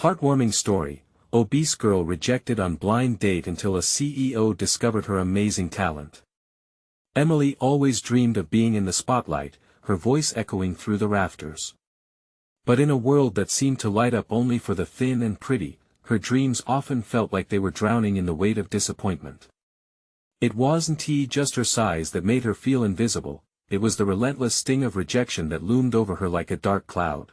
Heartwarming story, obese girl rejected on blind date until a CEO discovered her amazing talent. Emily always dreamed of being in the spotlight, her voice echoing through the rafters. But in a world that seemed to light up only for the thin and pretty, her dreams often felt like they were drowning in the weight of disappointment. It wasn't just her size that made her feel invisible, it was the relentless sting of rejection that loomed over her like a dark cloud.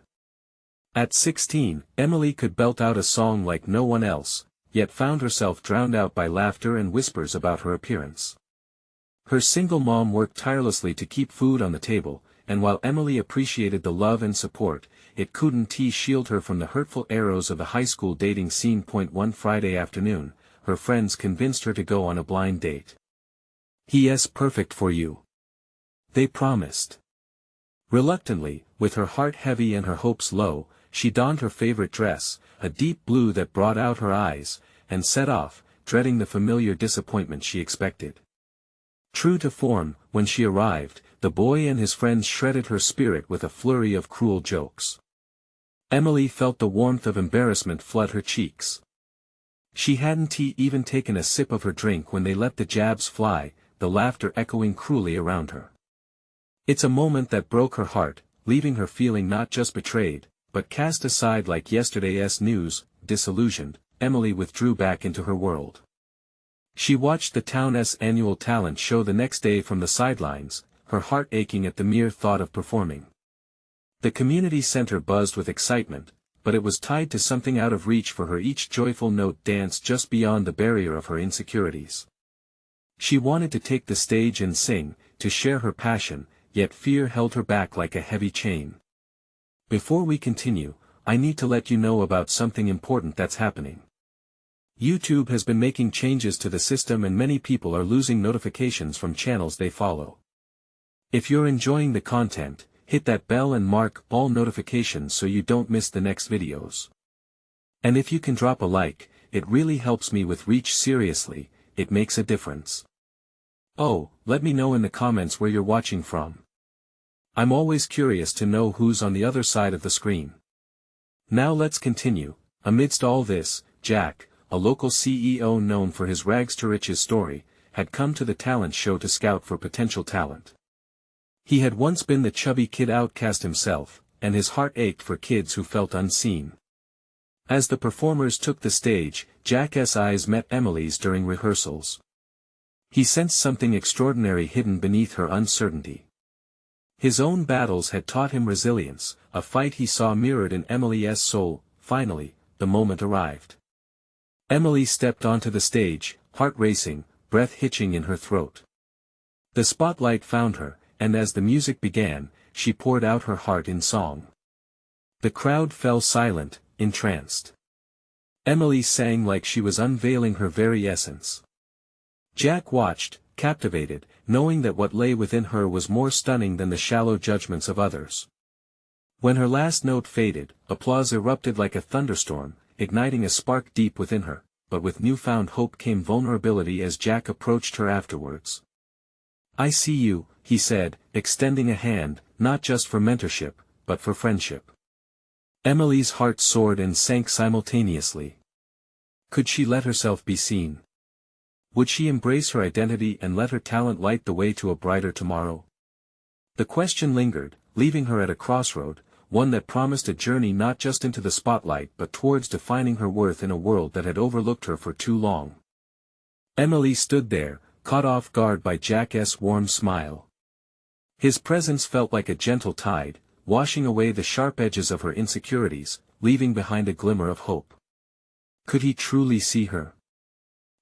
At 16, Emily could belt out a song like no one else, yet found herself drowned out by laughter and whispers about her appearance. Her single mom worked tirelessly to keep food on the table, and while Emily appreciated the love and support, it couldn't shield her from the hurtful arrows of a high school dating scene. One Friday afternoon, her friends convinced her to go on a blind date. "He's perfect for you," they promised. Reluctantly, with her heart heavy and her hopes low, she donned her favorite dress, a deep blue that brought out her eyes, and set off, dreading the familiar disappointment she expected. True to form, when she arrived, the boy and his friends shredded her spirit with a flurry of cruel jokes. Emily felt the warmth of embarrassment flood her cheeks. She hadn't even taken a sip of her drink when they let the jabs fly, the laughter echoing cruelly around her. It's a moment that broke her heart, leaving her feeling not just betrayed, but cast aside like yesterday's news. Disillusioned, Emily withdrew back into her world. She watched the town's annual talent show the next day from the sidelines, her heart aching at the mere thought of performing. The community center buzzed with excitement, but it was tied to something out of reach for her. Each joyful note danced just beyond the barrier of her insecurities. She wanted to take the stage and sing, to share her passion, yet fear held her back like a heavy chain. Before we continue, I need to let you know about something important that's happening. YouTube has been making changes to the system and many people are losing notifications from channels they follow. If you're enjoying the content, hit that bell and mark all notifications so you don't miss the next videos. And if you can drop a like, it really helps me with reach. Seriously, it makes a difference. Oh, let me know in the comments where you're watching from. I'm always curious to know who's on the other side of the screen. Now let's continue. Amidst all this, Jack, a local CEO known for his rags to riches story, had come to the talent show to scout for potential talent. He had once been the chubby kid outcast himself, and his heart ached for kids who felt unseen. As the performers took the stage, Jack's eyes met Emily's during rehearsals. He sensed something extraordinary hidden beneath her uncertainty. His own battles had taught him resilience, a fight he saw mirrored in Emily's soul. Finally, the moment arrived. Emily stepped onto the stage, heart racing, breath hitching in her throat. The spotlight found her, and as the music began, she poured out her heart in song. The crowd fell silent, entranced. Emily sang like she was unveiling her very essence. Jack watched, captivated, knowing that what lay within her was more stunning than the shallow judgments of others. When her last note faded, applause erupted like a thunderstorm, igniting a spark deep within her, but with newfound hope came vulnerability as Jack approached her afterwards. "I see you," he said, extending a hand, not just for mentorship, but for friendship. Emily's heart soared and sank simultaneously. Could she let herself be seen? Would she embrace her identity and let her talent light the way to a brighter tomorrow? The question lingered, leaving her at a crossroad, one that promised a journey not just into the spotlight but towards defining her worth in a world that had overlooked her for too long. Emily stood there, caught off guard by Jack's warm smile. His presence felt like a gentle tide, washing away the sharp edges of her insecurities, leaving behind a glimmer of hope. Could he truly see her?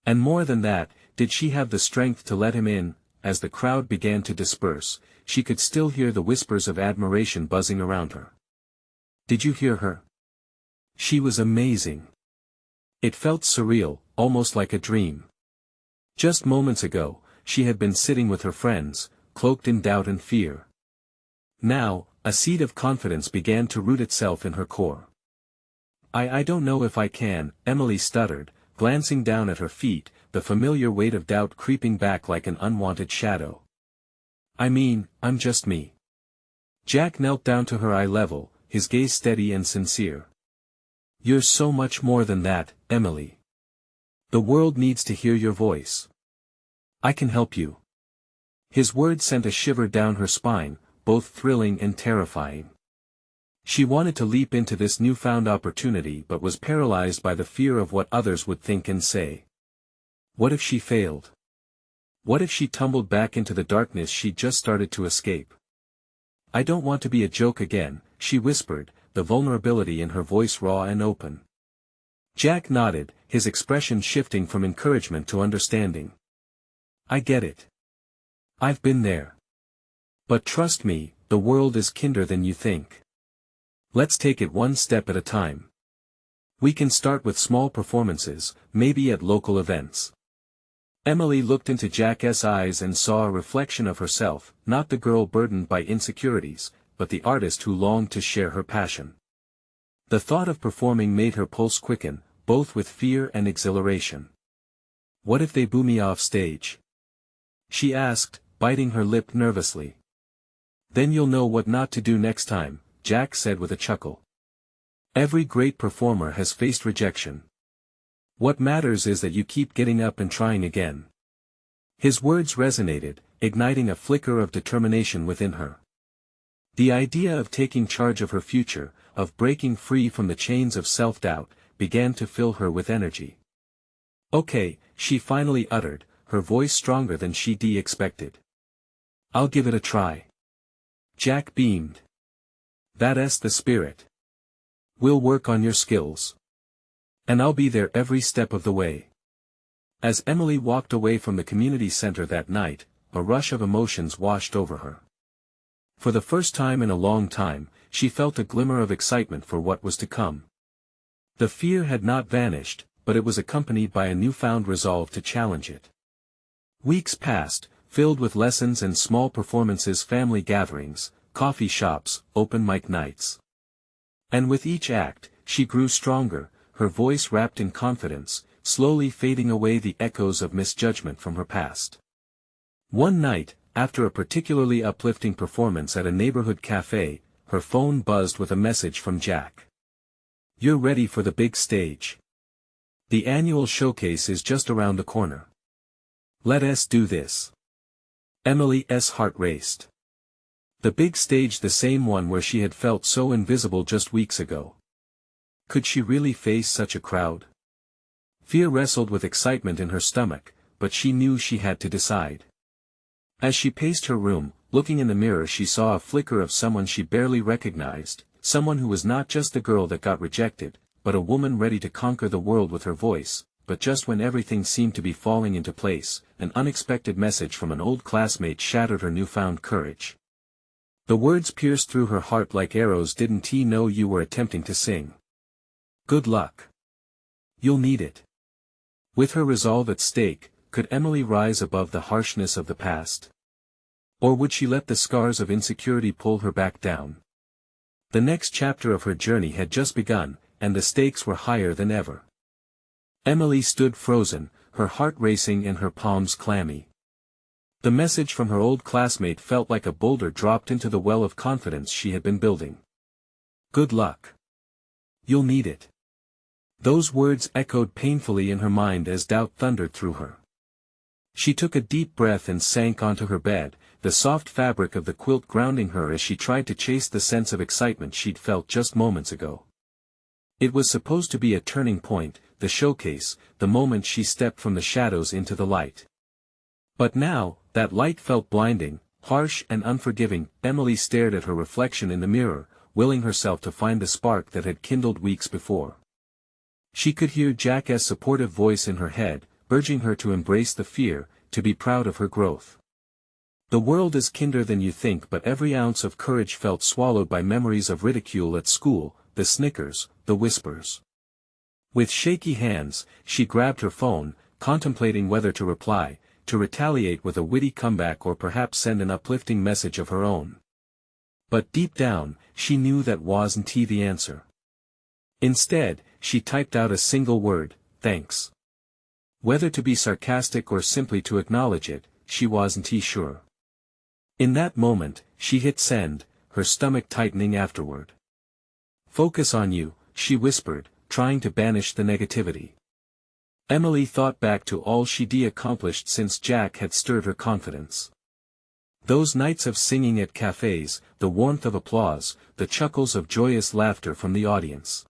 And more than that, did she have the strength to let him in? As the crowd began to disperse, she could still hear the whispers of admiration buzzing around her. Did you hear her? She was amazing. It felt surreal, almost like a dream. Just moments ago, she had been sitting with her friends, cloaked in doubt and fear. Now, a seed of confidence began to root itself in her core. I don't know if I can," Emily stuttered, glancing down at her feet, the familiar weight of doubt creeping back like an unwanted shadow. "I mean, I'm just me." Jack knelt down to her eye level, his gaze steady and sincere. You're so much more than that, Emily. The world needs to hear your voice. I can help you. His words sent a shiver down her spine, both thrilling and terrifying. She wanted to leap into this newfound opportunity but was paralyzed by the fear of what others would think and say. What if she failed? What if she tumbled back into the darkness she'd just started to escape? I don't want to be a joke again, she whispered, the vulnerability in her voice raw and open. Jack nodded, his expression shifting from encouragement to understanding. I get it. I've been there. But trust me, the world is kinder than you think. Let's take it one step at a time. We can start with small performances, maybe at local events. Emily looked into Jack's eyes and saw a reflection of herself, not the girl burdened by insecurities, but the artist who longed to share her passion. The thought of performing made her pulse quicken, both with fear and exhilaration. What if they boo me off stage? She asked, biting her lip nervously. Then you'll know what not to do next time, Jack said with a chuckle. Every great performer has faced rejection. What matters is that you keep getting up and trying again. His words resonated, igniting a flicker of determination within her. The idea of taking charge of her future, of breaking free from the chains of self-doubt, began to fill her with energy. Okay, she finally uttered, her voice stronger than she'd expected. I'll give it a try. Jack beamed. That's the spirit. We'll work on your skills. And I'll be there every step of the way. As Emily walked away from the community center that night, a rush of emotions washed over her. For the first time in a long time, she felt a glimmer of excitement for what was to come. The fear had not vanished, but it was accompanied by a newfound resolve to challenge it. Weeks passed, filled with lessons and small performances, family gatherings, coffee shops, open mic nights. And with each act, she grew stronger, her voice wrapped in confidence, slowly fading away the echoes of misjudgment from her past. One night, after a particularly uplifting performance at a neighborhood cafe, her phone buzzed with a message from Jack. You're ready for the big stage. The annual showcase is just around the corner. Let's do this. Emily's heart raced. The big stage, the same one where she had felt so invisible just weeks ago. Could she really face such a crowd? Fear wrestled with excitement in her stomach, but she knew she had to decide. As she paced her room, looking in the mirror, she saw a flicker of someone she barely recognized, someone who was not just the girl that got rejected, but a woman ready to conquer the world with her voice. But just when everything seemed to be falling into place, an unexpected message from an old classmate shattered her newfound courage. The words pierced through her heart like arrows. Didn't he know you were attempting to sing? Good luck. You'll need it. With her resolve at stake, could Emily rise above the harshness of the past? Or would she let the scars of insecurity pull her back down? The next chapter of her journey had just begun, and the stakes were higher than ever. Emily stood frozen, her heart racing and her palms clammy. The message from her old classmate felt like a boulder dropped into the well of confidence she had been building. Good luck. You'll need it. Those words echoed painfully in her mind as doubt thundered through her. She took a deep breath and sank onto her bed, the soft fabric of the quilt grounding her as she tried to chase the sense of excitement she'd felt just moments ago. It was supposed to be a turning point, the showcase, the moment she stepped from the shadows into the light. But now, that light felt blinding, harsh and unforgiving. Emily stared at her reflection in the mirror, willing herself to find the spark that had kindled weeks before. She could hear Jack's supportive voice in her head, urging her to embrace the fear, to be proud of her growth. The world is kinder than you think, but every ounce of courage felt swallowed by memories of ridicule at school, the snickers, the whispers. With shaky hands, she grabbed her phone, contemplating whether to reply, to retaliate with a witty comeback or perhaps send an uplifting message of her own. But deep down, she knew that wasn't the answer. Instead, she typed out a single word, thanks. Whether to be sarcastic or simply to acknowledge it, she wasn't sure. In that moment, she hit send, her stomach tightening afterward. Focus on you, she whispered, trying to banish the negativity. Emily thought back to all she'd accomplished since Jack had stirred her confidence. Those nights of singing at cafes, the warmth of applause, the chuckles of joyous laughter from the audience.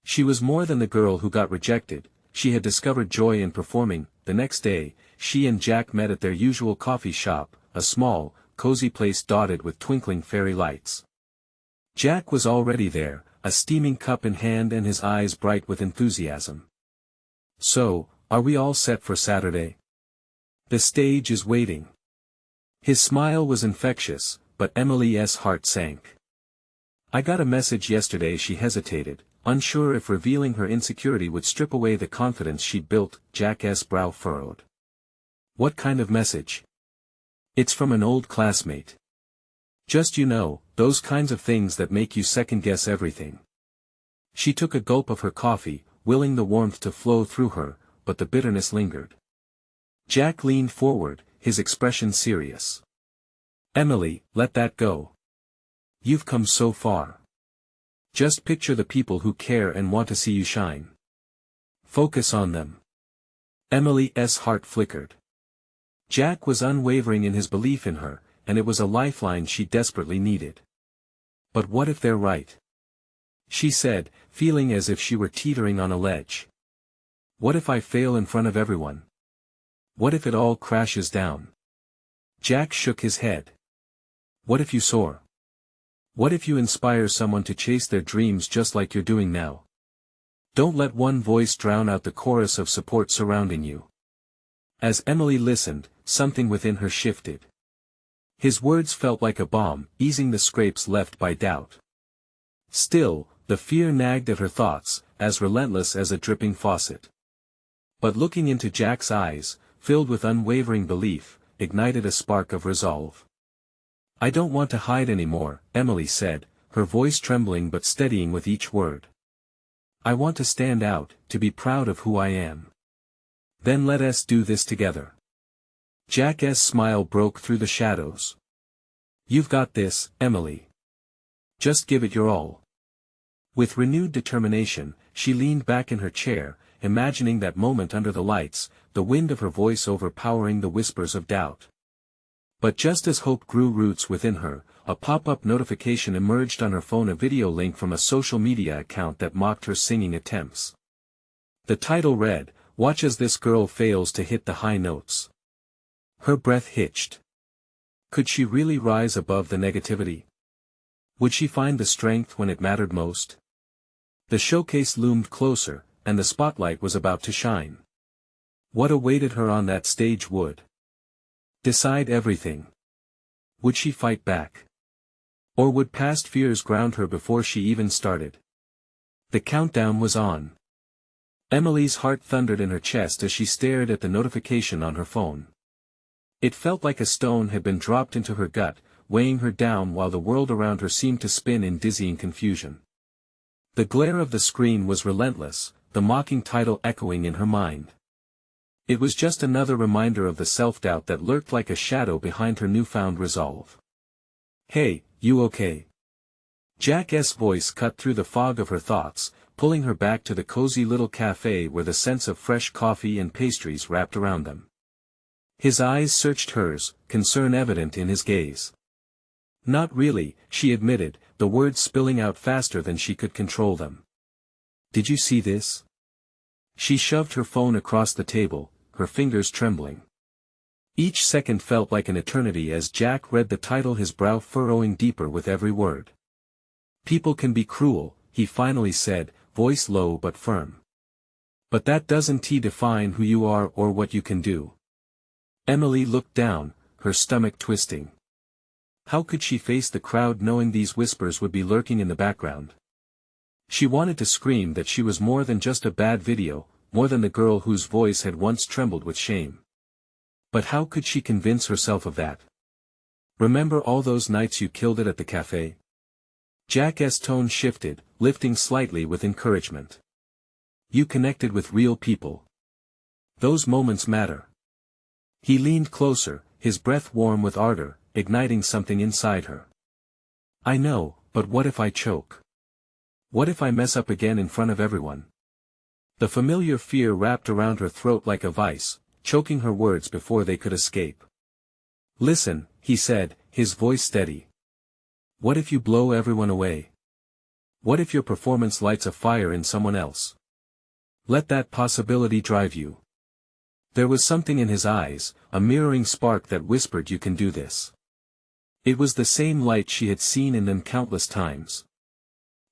She was more than the girl who got rejected, she had discovered joy in performing. The next day, she and Jack met at their usual coffee shop, a small, cozy place dotted with twinkling fairy lights. Jack was already there, a steaming cup in hand and his eyes bright with enthusiasm. "So, are we all set for Saturday? The stage is waiting." His smile was infectious, but Emily's heart sank. "I got a message yesterday." She hesitated, unsure if revealing her insecurity would strip away the confidence she'd built. Jack's brow furrowed. "What kind of message?" "It's from an old classmate. Just those kinds of things that make you second-guess everything." She took a gulp of her coffee, willing the warmth to flow through her, but the bitterness lingered. Jack leaned forward, his expression serious. "Emily, let that go. You've come so far. Just picture the people who care and want to see you shine. Focus on them." Emily's heart flickered. Jack was unwavering in his belief in her, and it was a lifeline she desperately needed. "But what if they're right?" she said, feeling as if she were teetering on a ledge. "What if I fail in front of everyone? What if it all crashes down?" Jack shook his head. "What if you soar? What if you inspire someone to chase their dreams just like you're doing now? Don't let one voice drown out the chorus of support surrounding you." As Emily listened, something within her shifted. His words felt like a balm, easing the scrapes left by doubt. Still, the fear nagged at her thoughts, as relentless as a dripping faucet. But looking into Jack's eyes, filled with unwavering belief, ignited a spark of resolve. "I don't want to hide anymore," Emily said, her voice trembling but steadying with each word. "I want to stand out, to be proud of who I am. Then let us do this together." Jack's smile broke through the shadows. "You've got this, Emily. Just give it your all." With renewed determination, she leaned back in her chair, imagining that moment under the lights, the wind of her voice overpowering the whispers of doubt. But just as hope grew roots within her, a pop-up notification emerged on her phone, a video link from a social media account that mocked her singing attempts. The title read, "Watch as this girl fails to hit the high notes." Her breath hitched. Could she really rise above the negativity? Would she find the strength when it mattered most? The showcase loomed closer, and the spotlight was about to shine. What awaited her on that stage would decide everything. Would she fight back? Or would past fears ground her before she even started? The countdown was on. Emily's heart thundered in her chest as she stared at the notification on her phone. It felt like a stone had been dropped into her gut, weighing her down while the world around her seemed to spin in dizzying confusion. The glare of the screen was relentless, the mocking title echoing in her mind. It was just another reminder of the self-doubt that lurked like a shadow behind her newfound resolve. "Hey, you okay?" Jack's voice cut through the fog of her thoughts, pulling her back to the cozy little cafe where the scents of fresh coffee and pastries wrapped around them. His eyes searched hers, concern evident in his gaze. "Not really," she admitted, the words spilling out faster than she could control them. "Did you see this?" She shoved her phone across the table, her fingers trembling. Each second felt like an eternity as Jack read the title, his brow furrowing deeper with every word. "People can be cruel," he finally said, voice low but firm. "But that doesn't define who you are or what you can do." Emily looked down, her stomach twisting. How could she face the crowd knowing these whispers would be lurking in the background? She wanted to scream that she was more than just a bad video, more than the girl whose voice had once trembled with shame. But how could she convince herself of that? "Remember all those nights you killed it at the cafe?" Jack's tone shifted, lifting slightly with encouragement. "You connected with real people. Those moments matter." He leaned closer, his breath warm with ardor, igniting something inside her. "I know, but what if I choke? What if I mess up again in front of everyone? The familiar fear wrapped around her throat like a vice, choking her words before they could escape. Listen, he said, his voice steady. What if you blow everyone away? What if your performance lights a fire in someone else? Let that possibility drive you. There was something in his eyes, a mirroring spark that whispered you can do this. It was the same light she had seen in them countless times.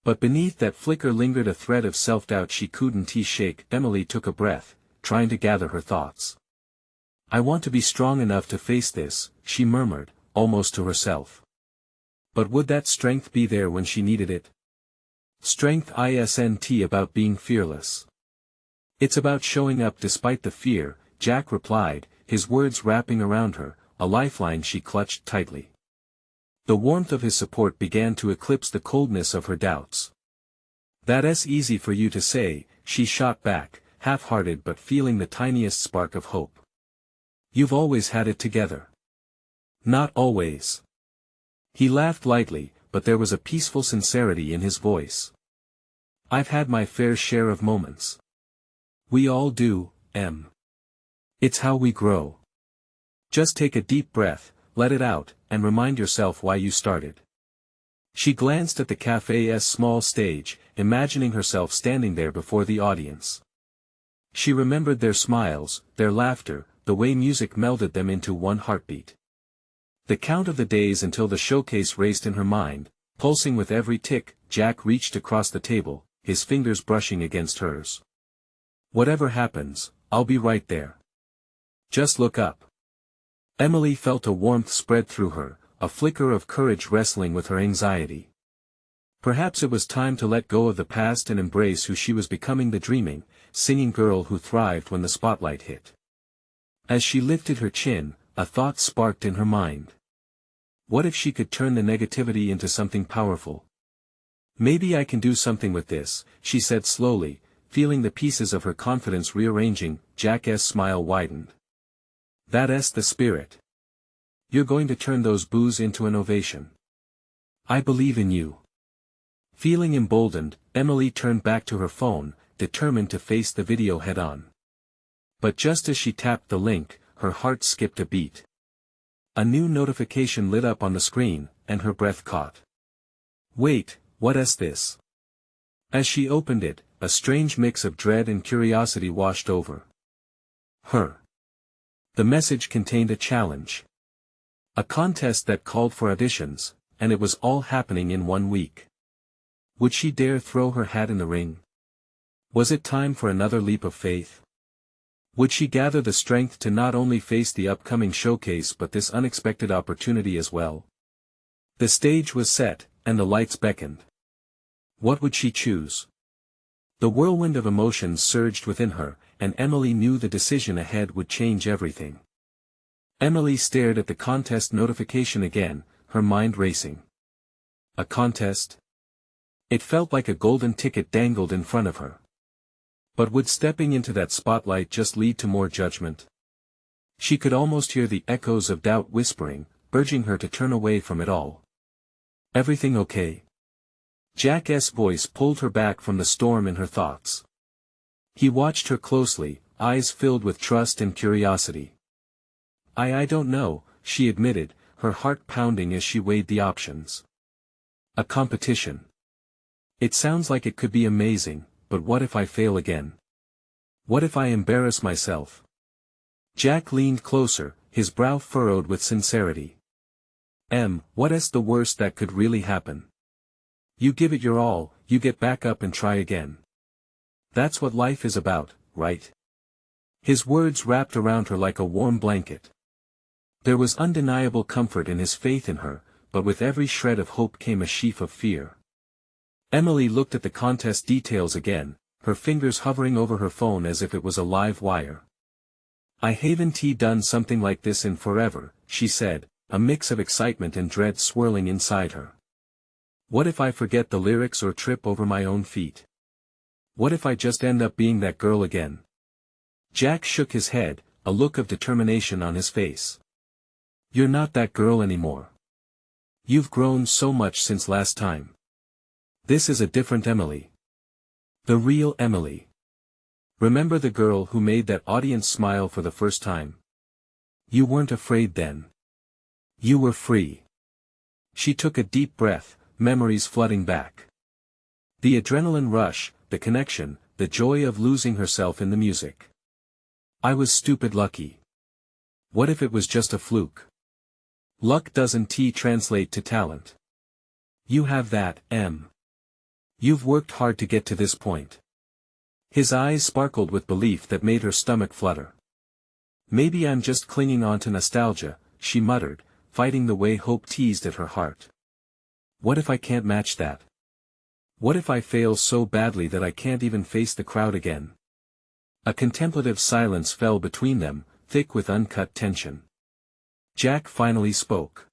But beneath that flicker lingered a thread of self-doubt she couldn't shake. Emily took a breath, trying to gather her thoughts. I want to be strong enough to face this, she murmured, almost to herself. But would that strength be there when she needed it? Strength isn't about being fearless. It's about showing up despite the fear, Jack replied, his words wrapping around her, a lifeline she clutched tightly. The warmth of his support began to eclipse the coldness of her doubts. That's easy for you to say, she shot back, half-hearted but feeling the tiniest spark of hope. You've always had it together. Not always. He laughed lightly, but there was a peaceful sincerity in his voice. I've had my fair share of moments. We all do, Em. It's how we grow. Just take a deep breath, let it out, and remind yourself why you started. She glanced at the cafe's small stage, imagining herself standing there before the audience. She remembered their smiles, their laughter, the way music melded them into one heartbeat. The count of the days until the showcase raced in her mind, pulsing with every tick. Jack reached across the table, his fingers brushing against hers. Whatever happens, I'll be right there. Just look up. Emily felt a warmth spread through her, a flicker of courage wrestling with her anxiety. Perhaps it was time to let go of the past and embrace who she was becoming, the dreaming, singing girl who thrived when the spotlight hit. As she lifted her chin, a thought sparked in her mind. What if she could turn the negativity into something powerful? Maybe I can do something with this, she said slowly, feeling the pieces of her confidence rearranging. Jack's smile widened. That's the spirit. You're going to turn those boos into an ovation. I believe in you. Feeling emboldened, Emily turned back to her phone, determined to face the video head-on. But just as she tapped the link, her heart skipped a beat. A new notification lit up on the screen, and her breath caught. Wait, what's this? As she opened it, a strange mix of dread and curiosity washed over her. The message contained a challenge. A contest that called for auditions, and it was all happening in 1 week. Would she dare throw her hat in the ring? Was it time for another leap of faith? Would she gather the strength to not only face the upcoming showcase but this unexpected opportunity as well? The stage was set, and the lights beckoned. What would she choose? The whirlwind of emotions surged within her, and Emily knew the decision ahead would change everything. Emily stared at the contest notification again, her mind racing. A contest? It felt like a golden ticket dangled in front of her. But would stepping into that spotlight just lead to more judgment? She could almost hear the echoes of doubt whispering, urging her to turn away from it all. Everything okay? Jack's voice pulled her back from the storm in her thoughts. He watched her closely, eyes filled with trust and curiosity. I don't know, she admitted, her heart pounding as she weighed the options. A competition. It sounds like it could be amazing, but what if I fail again? What if I embarrass myself? Jack leaned closer, his brow furrowed with sincerity. What's the worst that could really happen? You give it your all, you get back up and try again. That's what life is about, right? His words wrapped around her like a warm blanket. There was undeniable comfort in his faith in her, but with every shred of hope came a sheaf of fear. Emily looked at the contest details again, her fingers hovering over her phone as if it was a live wire. I haven't done something like this in forever, she said, a mix of excitement and dread swirling inside her. What if I forget the lyrics or trip over my own feet? What if I just end up being that girl again? Jack shook his head, a look of determination on his face. You're not that girl anymore. You've grown so much since last time. This is a different Emily. The real Emily. Remember the girl who made that audience smile for the first time? You weren't afraid then. You were free. She took a deep breath, memories flooding back. The adrenaline rush, the connection, the joy of losing herself in the music. I was stupid lucky. What if it was just a fluke? Luck doesn't translate to talent. You have that, Em. You've worked hard to get to this point. His eyes sparkled with belief that made her stomach flutter. Maybe I'm just clinging on to nostalgia, she muttered, fighting the way hope teased at her heart. What if I can't match that? What if I fail so badly that I can't even face the crowd again? A contemplative silence fell between them, thick with uncut tension. Jack finally spoke.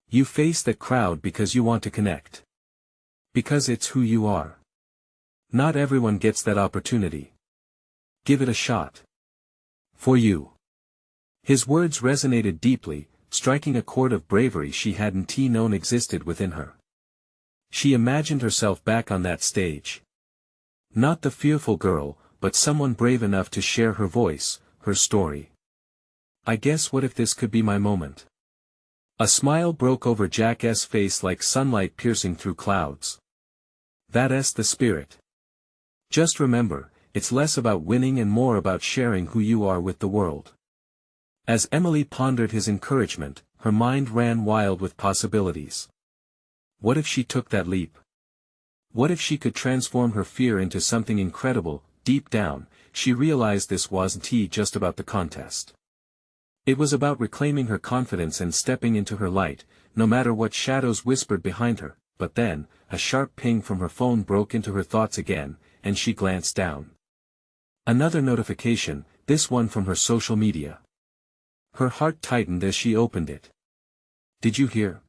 You face that crowd because you want to connect. Because it's who you are. Not everyone gets that opportunity. Give it a shot. For you. His words resonated deeply, striking a chord of bravery she hadn't known existed within her. She imagined herself back on that stage. Not the fearful girl, but someone brave enough to share her voice, her story. I guess what if this could be my moment? A smile broke over Jack's face like sunlight piercing through clouds. That's the spirit. Just remember, it's less about winning and more about sharing who you are with the world. As Emily pondered his encouragement, her mind ran wild with possibilities. What if she took that leap? What if she could transform her fear into something incredible? Deep down, she realized this wasn't just about the contest. It was about reclaiming her confidence and stepping into her light, no matter what shadows whispered behind her. But then, a sharp ping from her phone broke into her thoughts again, and she glanced down. Another notification, this one from her social media. Her heart tightened as she opened it. Did you hear?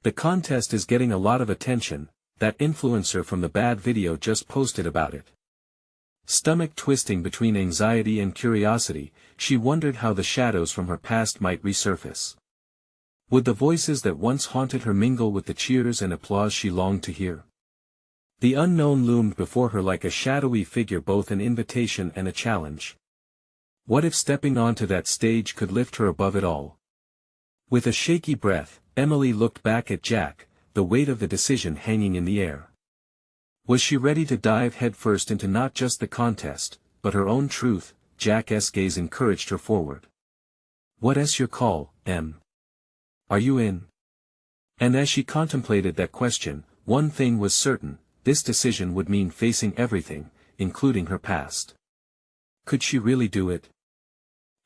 The contest is getting a lot of attention, that influencer from the bad video just posted about it. Stomach twisting between anxiety and curiosity, she wondered how the shadows from her past might resurface. Would the voices that once haunted her mingle with the cheers and applause she longed to hear? The unknown loomed before her like a shadowy figure, both an invitation and a challenge. What if stepping onto that stage could lift her above it all? With a shaky breath, Emily looked back at Jack, the weight of the decision hanging in the air. Was she ready to dive headfirst into not just the contest, but her own truth? Jack's gaze encouraged her forward. What's your call, Em? Are you in? And as she contemplated that question, one thing was certain, this decision would mean facing everything, including her past. Could she really do it?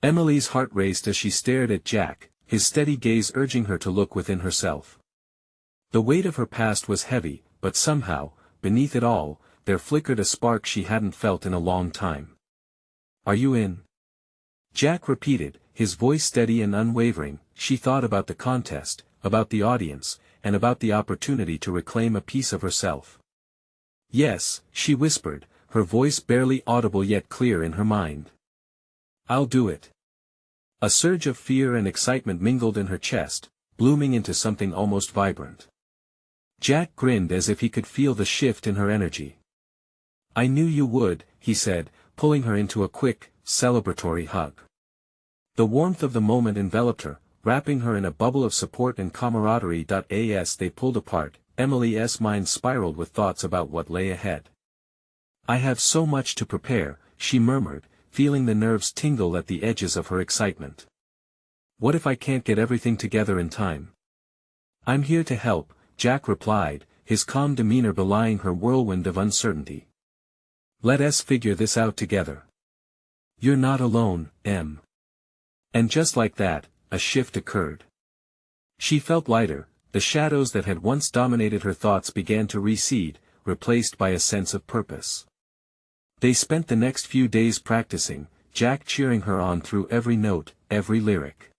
Emily's heart raced as she stared at Jack, his steady gaze urging her to look within herself. The weight of her past was heavy, but somehow, beneath it all, there flickered a spark she hadn't felt in a long time. Are you in? Jack repeated, his voice steady and unwavering. She thought about the contest, about the audience, and about the opportunity to reclaim a piece of herself. Yes, she whispered, her voice barely audible yet clear in her mind. I'll do it. A surge of fear and excitement mingled in her chest, blooming into something almost vibrant. Jack grinned as if he could feel the shift in her energy. I knew you would, he said, pulling her into a quick, celebratory hug. The warmth of the moment enveloped her, wrapping her in a bubble of support and camaraderie. As they pulled apart, Emily's mind spiraled with thoughts about what lay ahead. I have so much to prepare, she murmured, feeling the nerves tingle at the edges of her excitement. What if I can't get everything together in time? I'm here to help, Jack replied, his calm demeanor belying her whirlwind of uncertainty. Let us figure this out together. You're not alone, Em. And just like that, a shift occurred. She felt lighter, the shadows that had once dominated her thoughts began to recede, replaced by a sense of purpose. They spent the next few days practicing, Jack cheering her on through every note, every lyric.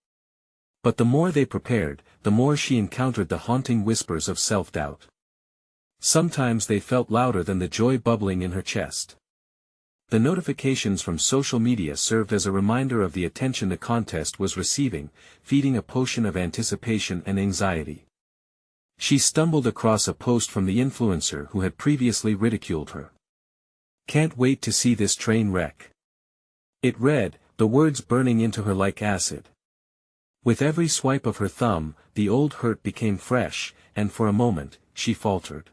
But the more they prepared, the more she encountered the haunting whispers of self-doubt. Sometimes they felt louder than the joy bubbling in her chest. The notifications from social media served as a reminder of the attention the contest was receiving, feeding a potion of anticipation and anxiety. She stumbled across a post from the influencer who had previously ridiculed her. "Can't wait to see this train wreck." It read, the words burning into her like acid. With every swipe of her thumb, the old hurt became fresh, and for a moment, she faltered.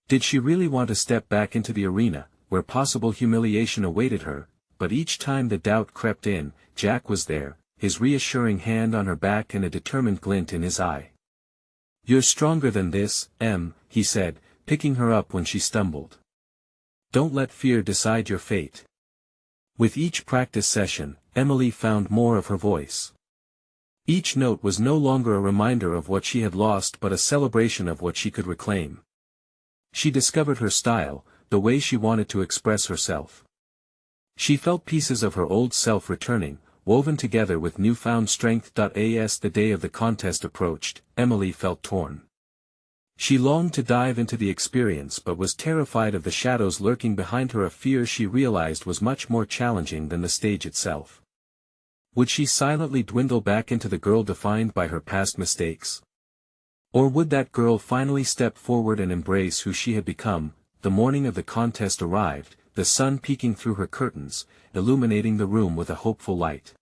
Did she really want to step back into the arena, where possible humiliation awaited her? But each time the doubt crept in, Jack was there, his reassuring hand on her back and a determined glint in his eye. "You're stronger than this, Em," he said, picking her up when she stumbled. "Don't let fear decide your fate." With each practice session, Emily found more of her voice. Each note was no longer a reminder of what she had lost but a celebration of what she could reclaim. She discovered her style, the way she wanted to express herself. She felt pieces of her old self returning, woven together with newfound strength. As the day of the contest approached, Emily felt torn. She longed to dive into the experience but was terrified of the shadows lurking behind her, a fear she realized was much more challenging than the stage itself. Would she silently dwindle back into the girl defined by her past mistakes? Or would that girl finally step forward and embrace who she had become? The morning of the contest arrived, the sun peeking through her curtains, illuminating the room with a hopeful light.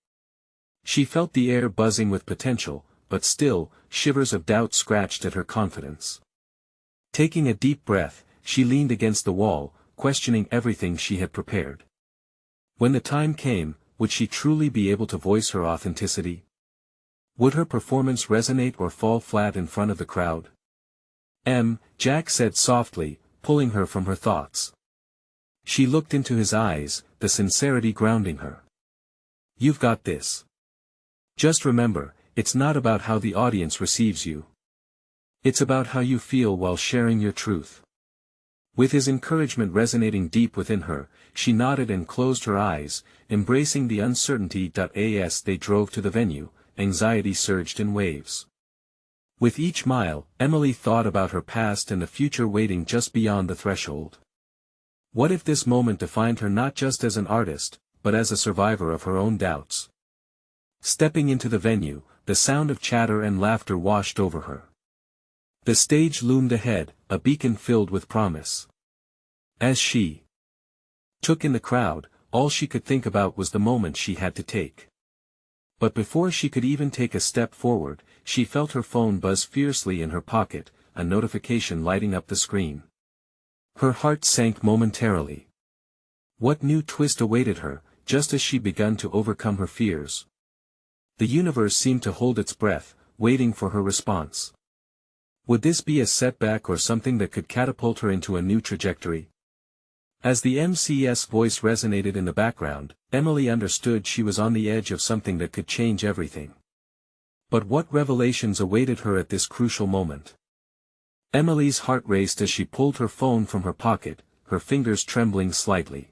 She felt the air buzzing with potential, but still, shivers of doubt scratched at her confidence. Taking a deep breath, she leaned against the wall, questioning everything she had prepared. When the time came, would she truly be able to voice her authenticity? Would her performance resonate or fall flat in front of the crowd? Jack said softly, pulling her from her thoughts. She looked into his eyes, the sincerity grounding her. "You've got this. Just remember, it's not about how the audience receives you. It's about how you feel while sharing your truth." With his encouragement resonating deep within her, she nodded and closed her eyes, embracing the uncertainty. As they drove to the venue, anxiety surged in waves. With each mile, Emily thought about her past and the future waiting just beyond the threshold. What if this moment defined her not just as an artist, but as a survivor of her own doubts? Stepping into the venue, the sound of chatter and laughter washed over her. The stage loomed ahead, a beacon filled with promise. As she took in the crowd, all she could think about was the moment she had to take. But before she could even take a step forward, she felt her phone buzz fiercely in her pocket, a notification lighting up the screen. Her heart sank momentarily. What new twist awaited her, just as she began to overcome her fears? The universe seemed to hold its breath, waiting for her response. Would this be a setback or something that could catapult her into a new trajectory? As the MC's voice resonated in the background, Emily understood she was on the edge of something that could change everything. But what revelations awaited her at this crucial moment? Emily's heart raced as she pulled her phone from her pocket, her fingers trembling slightly.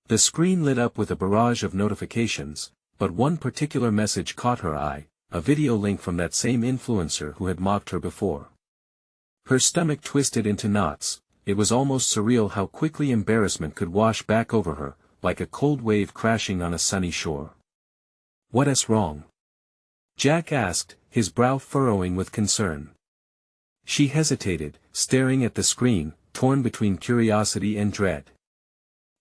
The screen lit up with a barrage of notifications, but one particular message caught her eye, a video link from that same influencer who had mocked her before. Her stomach twisted into knots. It was almost surreal how quickly embarrassment could wash back over her, like a cold wave crashing on a sunny shore. "What's wrong?" Jack asked, his brow furrowing with concern. She hesitated, staring at the screen, torn between curiosity and dread.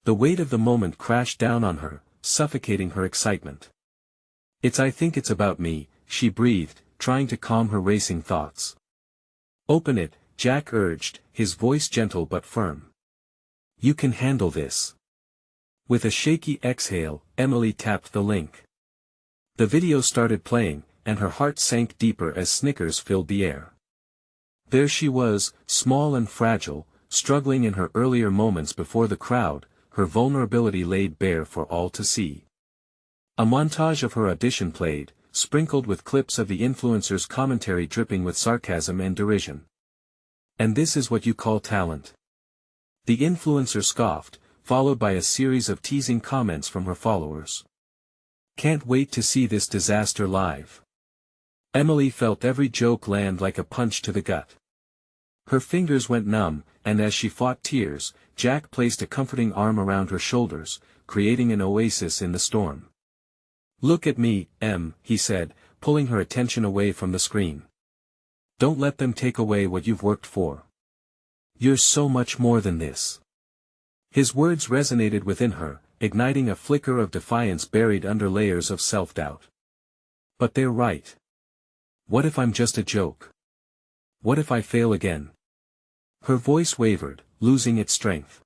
The weight of the moment crashed down on her, suffocating her excitement. I think it's about me," she breathed, trying to calm her racing thoughts. "Open it," Jack urged, his voice gentle but firm. "You can handle this." With a shaky exhale, Emily tapped the link. The video started playing, and her heart sank deeper as snickers filled the air. There she was, small and fragile, struggling in her earlier moments before the crowd, her vulnerability laid bare for all to see. A montage of her audition played, sprinkled with clips of the influencer's commentary dripping with sarcasm and derision. "And this is what you call talent?" The influencer scoffed, followed by a series of teasing comments from her followers. "Can't wait to see this disaster live." Emily felt every joke land like a punch to the gut. Her fingers went numb, and as she fought tears, Jack placed a comforting arm around her shoulders, creating an oasis in the storm. "Look at me, Em," he said, pulling her attention away from the screen. Don't let them take away what you've worked for. You're so much more than this. His words resonated within her, igniting a flicker of defiance buried under layers of self-doubt. But they're right. What if I'm just a joke? What if I fail again? Her voice wavered, losing its strength.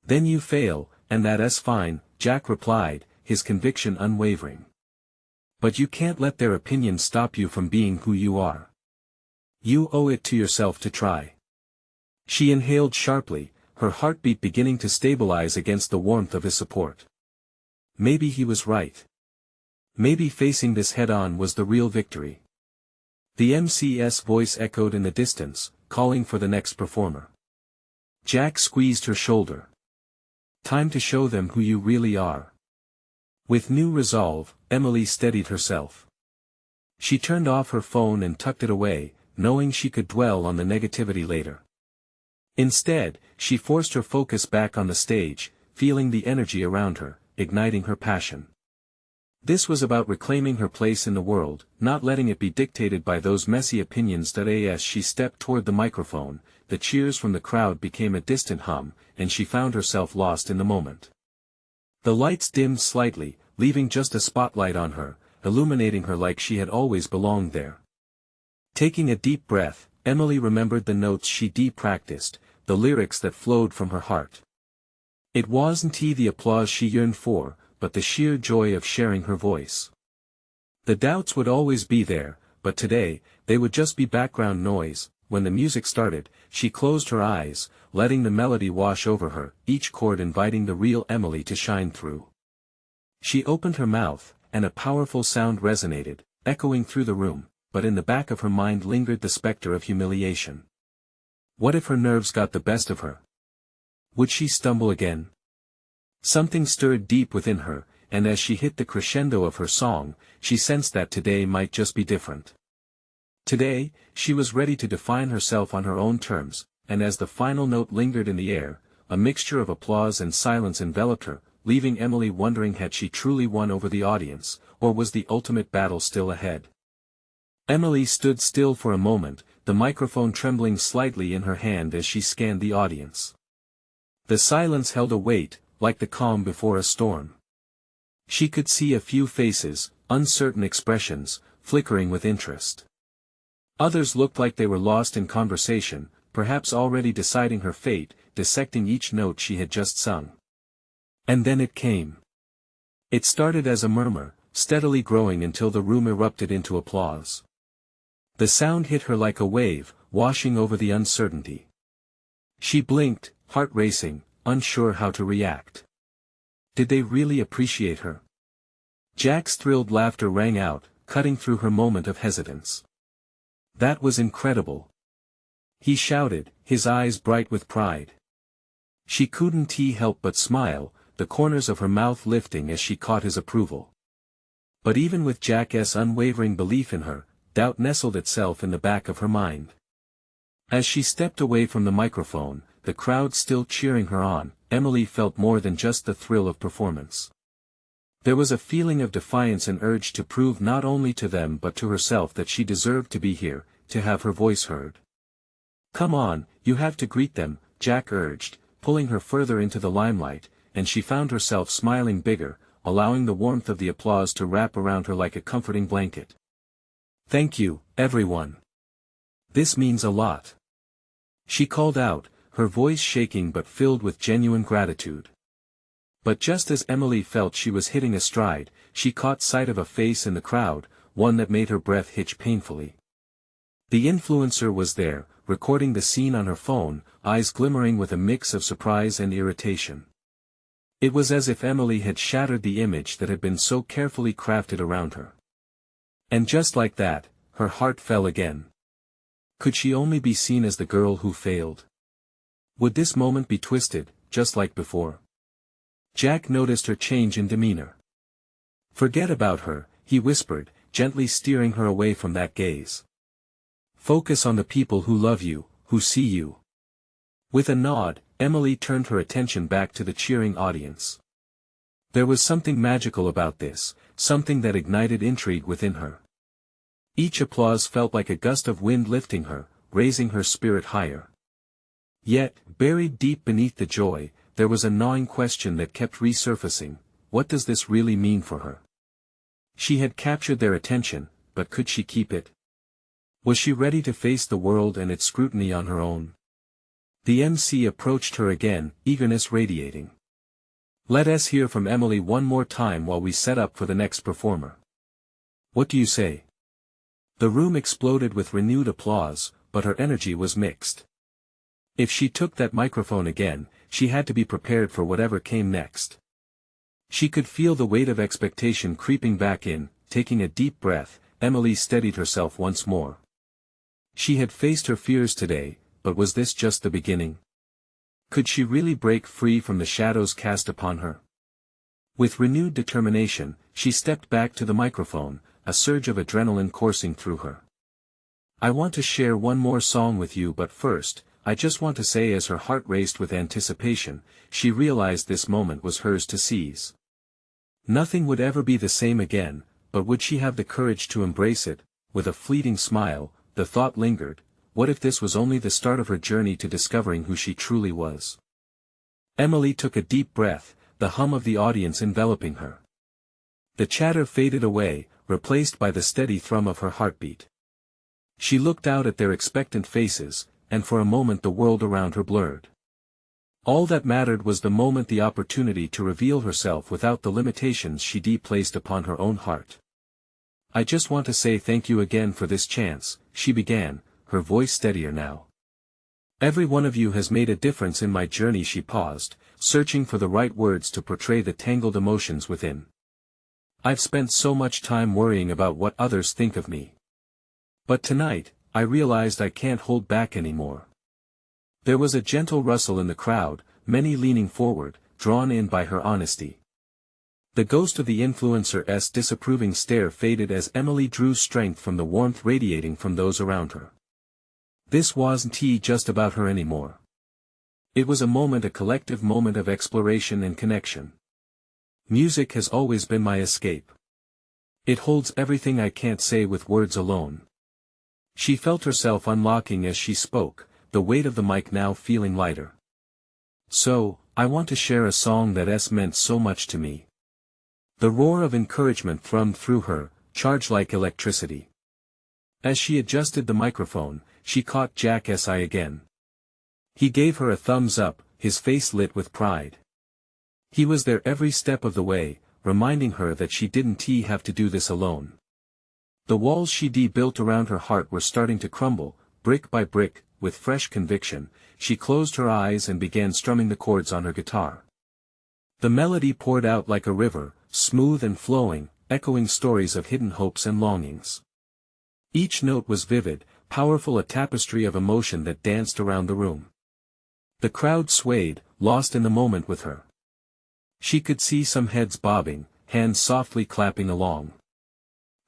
Then you fail, and that's fine, Jack replied, his conviction unwavering. But you can't let their opinions stop you from being who you are. You owe it to yourself to try. She inhaled sharply, her heartbeat beginning to stabilize against the warmth of his support. Maybe he was right. Maybe facing this head-on was the real victory. The MC's voice echoed in the distance, calling for the next performer. Jack squeezed her shoulder. Time to show them who you really are. With new resolve, Emily steadied herself. She turned off her phone and tucked it away, knowing she could dwell on the negativity later. Instead, she forced her focus back on the stage, feeling the energy around her, igniting her passion. This was about reclaiming her place in the world, not letting it be dictated by those messy opinions. As she stepped toward the microphone, the cheers from the crowd became a distant hum, and she found herself lost in the moment. The lights dimmed slightly, leaving just a spotlight on her, illuminating her like she had always belonged there. Taking a deep breath, Emily remembered the notes she practiced, the lyrics that flowed from her heart. It wasn't the applause she yearned for, but the sheer joy of sharing her voice. The doubts would always be there, but today, they would just be background noise. When the music started, she closed her eyes, letting the melody wash over her, each chord inviting the real Emily to shine through. She opened her mouth, and a powerful sound resonated, echoing through the room, but in the back of her mind lingered the specter of humiliation. What if her nerves got the best of her? Would she stumble again? Something stirred deep within her, and as she hit the crescendo of her song, she sensed that today might just be different. Today, she was ready to define herself on her own terms, and as the final note lingered in the air, a mixture of applause and silence enveloped her, leaving Emily wondering had she truly won over the audience, or was the ultimate battle still ahead. Emily stood still for a moment, the microphone trembling slightly in her hand as she scanned the audience. The silence held a weight, like the calm before a storm. She could see a few faces, uncertain expressions, flickering with interest. Others looked like they were lost in conversation, perhaps already deciding her fate, dissecting each note she had just sung. And then it came. It started as a murmur, steadily growing until the room erupted into applause. The sound hit her like a wave, washing over the uncertainty. She blinked, heart racing, unsure how to react. Did they really appreciate her? Jack's thrilled laughter rang out, cutting through her moment of hesitance. That was incredible. He shouted, his eyes bright with pride. She couldn't help but smile, the corners of her mouth lifting as she caught his approval. But even with Jack's unwavering belief in her, doubt nestled itself in the back of her mind. As she stepped away from the microphone, the crowd still cheering her on, Emily felt more than just the thrill of performance. There was a feeling of defiance and urge to prove not only to them but to herself that she deserved to be here, to have her voice heard. Come on, you have to greet them, Jack urged, pulling her further into the limelight, and she found herself smiling bigger, allowing the warmth of the applause to wrap around her like a comforting blanket. Thank you, everyone. This means a lot. She called out, her voice shaking but filled with genuine gratitude. But just as Emily felt she was hitting a stride, she caught sight of a face in the crowd, one that made her breath hitch painfully. The influencer was there, recording the scene on her phone, eyes glimmering with a mix of surprise and irritation. It was as if Emily had shattered the image that had been so carefully crafted around her. And just like that, her heart fell again. Could she only be seen as the girl who failed? Would this moment be twisted, just like before? Jack noticed her change in demeanor. Forget about her, he whispered, gently steering her away from that gaze. Focus on the people who love you, who see you. With a nod, Emily turned her attention back to the cheering audience. There was something magical about this, something that ignited intrigue within her. Each applause felt like a gust of wind lifting her, raising her spirit higher. Yet, buried deep beneath the joy, there was a gnawing question that kept resurfacing: what does this really mean for her? She had captured their attention, but could she keep it? Was she ready to face the world and its scrutiny on her own? The MC approached her again, eagerness radiating. "Let us hear from Emily one more time while we set up for the next performer. What do you say?" The room exploded with renewed applause, but her energy was mixed. If she took that microphone again, she had to be prepared for whatever came next. She could feel the weight of expectation creeping back in. Taking a deep breath, Emily steadied herself once more. She had faced her fears today, but was this just the beginning? Could she really break free from the shadows cast upon her? With renewed determination, she stepped back to the microphone, a surge of adrenaline coursing through her. "I want to share one more song with you, but first, I just want to say," as her heart raced with anticipation, she realized this moment was hers to seize. Nothing would ever be the same again, but would she have the courage to embrace it? With a fleeting smile, the thought lingered: what if this was only the start of her journey to discovering who she truly was? Emily took a deep breath, the hum of the audience enveloping her. The chatter faded away, replaced by the steady thrum of her heartbeat. She looked out at their expectant faces, and for a moment the world around her blurred. All that mattered was the moment, the opportunity to reveal herself without the limitations she placed upon her own heart. "I just want to say thank you again for this chance," she began, her voice steadier now. "Every one of you has made a difference in my journey." She paused, searching for the right words to portray the tangled emotions within. "I've spent so much time worrying about what others think of me. But tonight, I realized I can't hold back anymore." There was a gentle rustle in the crowd, many leaning forward, drawn in by her honesty. The ghost of the influencer's disapproving stare faded as Emily drew strength from the warmth radiating from those around her. This wasn't just about her anymore. It was a moment, a collective moment of exploration and connection. "Music has always been my escape. It holds everything I can't say with words alone." She felt herself unlocking as she spoke, the weight of the mic now feeling lighter. "So, I want to share a song that meant so much to me." The roar of encouragement thrummed through her, charged like electricity. As she adjusted the microphone, she caught Jack's eye again. He gave her a thumbs up, his face lit with pride. He was there every step of the way, reminding her that she didn't have to do this alone. The walls she built around her heart were starting to crumble, brick by brick. With fresh conviction, she closed her eyes and began strumming the chords on her guitar. The melody poured out like a river, smooth and flowing, echoing stories of hidden hopes and longings. Each note was vivid, powerful, a tapestry of emotion that danced around the room. The crowd swayed, lost in the moment with her. She could see some heads bobbing, hands softly clapping along.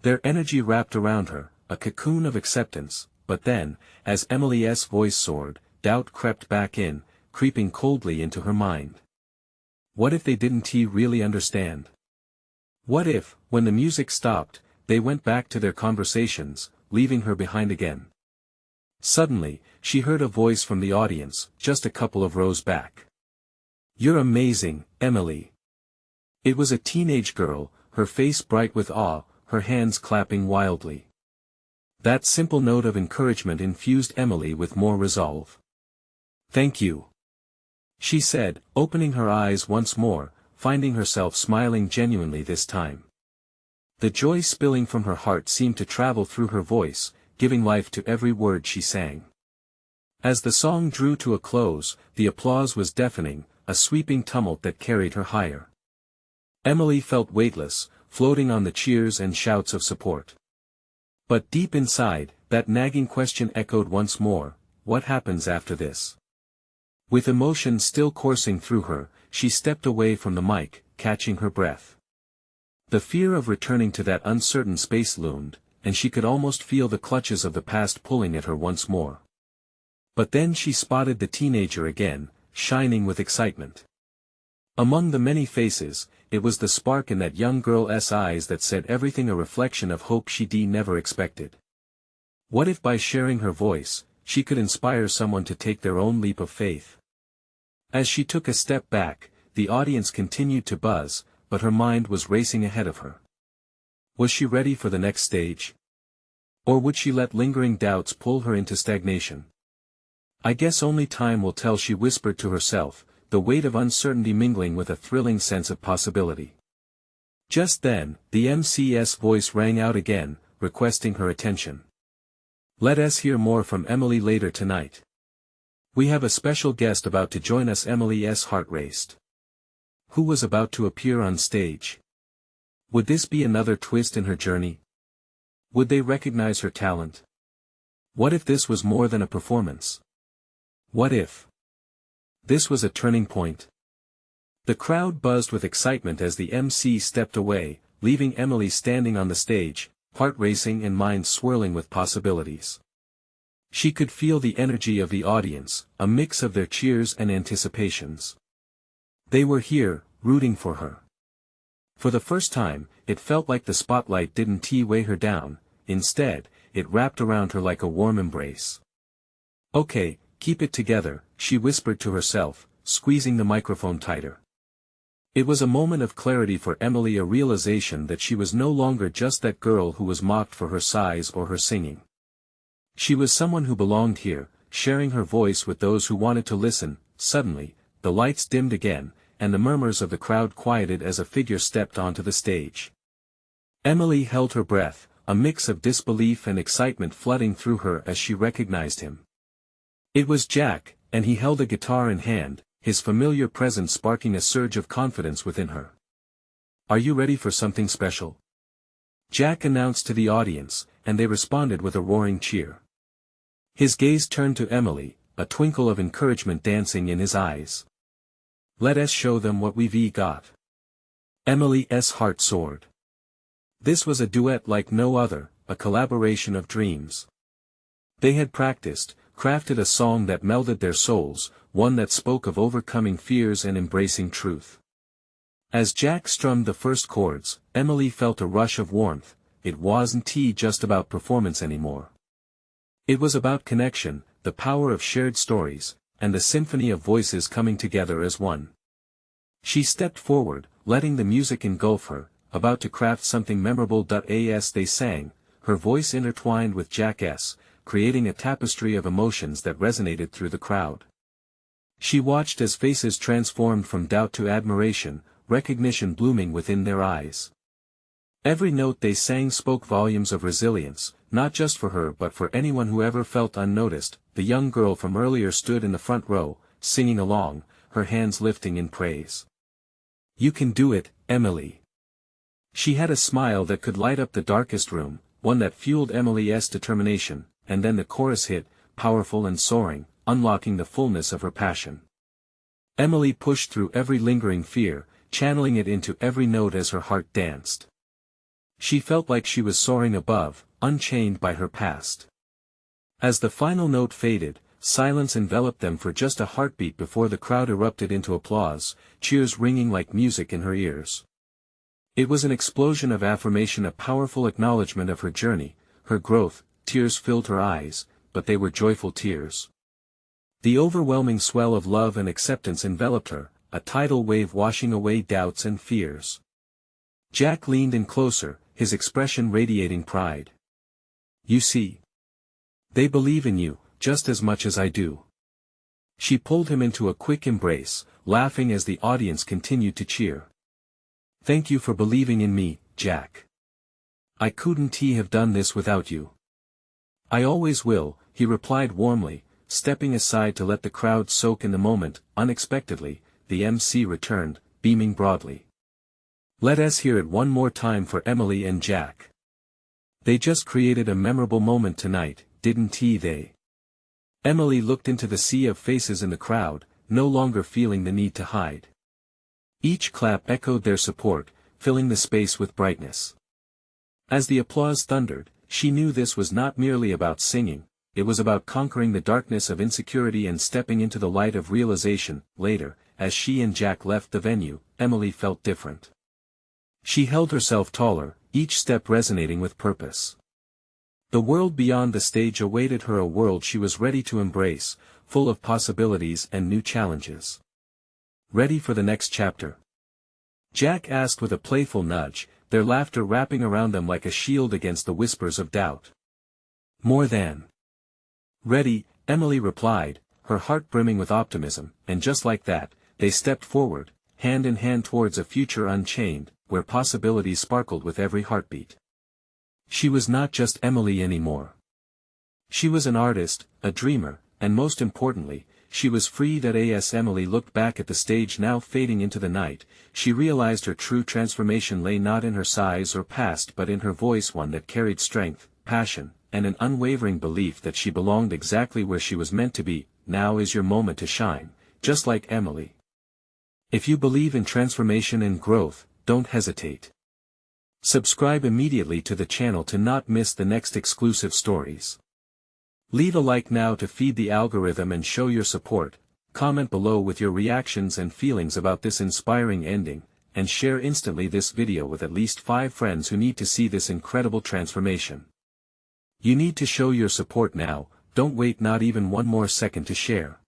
Their energy wrapped around her, a cocoon of acceptance. But then, as Emily's voice soared, doubt crept back in, creeping coldly into her mind. What if they didn't really understand? What if, when the music stopped, they went back to their conversations, leaving her behind again? Suddenly, she heard a voice from the audience, just a couple of rows back. "You're amazing, Emily." It was a teenage girl, her face bright with awe, her hands clapping wildly. That simple note of encouragement infused Emily with more resolve. "Thank you," she said, opening her eyes once more, finding herself smiling genuinely this time. The joy spilling from her heart seemed to travel through her voice, giving life to every word she sang. As the song drew to a close, the applause was deafening, a sweeping tumult that carried her higher. Emily felt weightless, floating on the cheers and shouts of support. But deep inside, that nagging question echoed once more: what happens after this? With emotion still coursing through her, she stepped away from the mic, catching her breath. The fear of returning to that uncertain space loomed, and she could almost feel the clutches of the past pulling at her once more. But then she spotted the teenager again, shining with excitement. Among the many faces, it was the spark in that young girl's eyes that said everything, a reflection of hope she never expected. What if by sharing her voice, she could inspire someone to take their own leap of faith? As she took a step back, the audience continued to buzz, but her mind was racing ahead of her. Was she ready for the next stage? Or would she let lingering doubts pull her into stagnation? I guess only time will tell, she whispered to herself, the weight of uncertainty mingling with a thrilling sense of possibility. Just then, the MC's voice rang out again, requesting her attention. Let us hear more from Emily later tonight. We have a special guest about to join us. Emily's heart raced. Who was about to appear on stage? Would this be another twist in her journey? Would they recognize her talent? What if this was more than a performance? What if this was a turning point? The crowd buzzed with excitement as the MC stepped away, leaving Emily standing on the stage, heart racing and mind swirling with possibilities. She could feel the energy of the audience, a mix of their cheers and anticipations. They were here, rooting for her. For the first time, it felt like the spotlight didn't weigh her down, instead, it wrapped around her like a warm embrace. Okay, keep it together, she whispered to herself, squeezing the microphone tighter. It was a moment of clarity for Emily, a realization that she was no longer just that girl who was mocked for her size or her singing. She was someone who belonged here, sharing her voice with those who wanted to listen. Suddenly, the lights dimmed again, and the murmurs of the crowd quieted as a figure stepped onto the stage. Emily held her breath, a mix of disbelief and excitement flooding through her as she recognized him. It was Jack, and he held a guitar in hand, his familiar presence sparking a surge of confidence within her. Are you ready for something special? Jack announced to the audience, and they responded with a roaring cheer. His gaze turned to Emily, a twinkle of encouragement dancing in his eyes. Let us show them what we've got. Emily's heart soared. This was a duet like no other, a collaboration of dreams. They had practiced, crafted a song that melded their souls, one that spoke of overcoming fears and embracing truth. As Jack strummed the first chords, Emily felt a rush of warmth. It wasn't just about performance anymore. It was about connection, the power of shared stories, and the symphony of voices coming together as one. She stepped forward, letting the music engulf her, about to craft something memorable. As they sang, her voice intertwined with Jack's, creating a tapestry of emotions that resonated through the crowd. She watched as faces transformed from doubt to admiration, recognition blooming within their eyes. Every note they sang spoke volumes of resilience, not just for her but for anyone who ever felt unnoticed. The young girl from earlier stood in the front row, singing along, her hands lifting in praise. You can do it, Emily. She had a smile that could light up the darkest room, one that fueled Emily's determination, and then the chorus hit, powerful and soaring, unlocking the fullness of her passion. Emily pushed through every lingering fear, channeling it into every note as her heart danced. She felt like she was soaring above, unchained by her past. As the final note faded, silence enveloped them for just a heartbeat before the crowd erupted into applause, cheers ringing like music in her ears. It was an explosion of affirmation, a powerful acknowledgement of her journey, her growth. Tears filled her eyes, but they were joyful tears. The overwhelming swell of love and acceptance enveloped her, a tidal wave washing away doubts and fears. Jack leaned in closer, his expression radiating pride. You see, they believe in you, just as much as I do. She pulled him into a quick embrace, laughing as the audience continued to cheer. Thank you for believing in me, Jack. I couldn't have done this without you. I always will, he replied warmly, stepping aside to let the crowd soak in the moment. Unexpectedly, the MC returned, beaming broadly. Let us hear it one more time for Emily and Jack. They just created a memorable moment tonight, didn't they? Emily looked into the sea of faces in the crowd, no longer feeling the need to hide. Each clap echoed their support, filling the space with brightness. As the applause thundered, she knew this was not merely about singing, it was about conquering the darkness of insecurity and stepping into the light of realization. Later, as she and Jack left the venue, Emily felt different. She held herself taller, each step resonating with purpose. The world beyond the stage awaited her, a world she was ready to embrace, full of possibilities and new challenges. Ready for the next chapter? Jack asked with a playful nudge, their laughter wrapping around them like a shield against the whispers of doubt. More than ready, Emily replied, her heart brimming with optimism, and just like that, they stepped forward, hand in hand towards a future unchained, where possibilities sparkled with every heartbeat. She was not just Emily anymore. She was an artist, a dreamer, and most importantly, she was free. As Emily looked back at the stage now fading into the night, she realized her true transformation lay not in her size or past but in her voice, one that carried strength, passion, and an unwavering belief that she belonged exactly where she was meant to be. Now is your moment to shine, just like Emily. If you believe in transformation and growth, don't hesitate. Subscribe immediately to the channel to not miss the next exclusive stories. Leave a like now to feed the algorithm and show your support, comment below with your reactions and feelings about this inspiring ending, and share instantly this video with at least 5 friends who need to see this incredible transformation. You need to show your support now, don't wait not even one more second to share.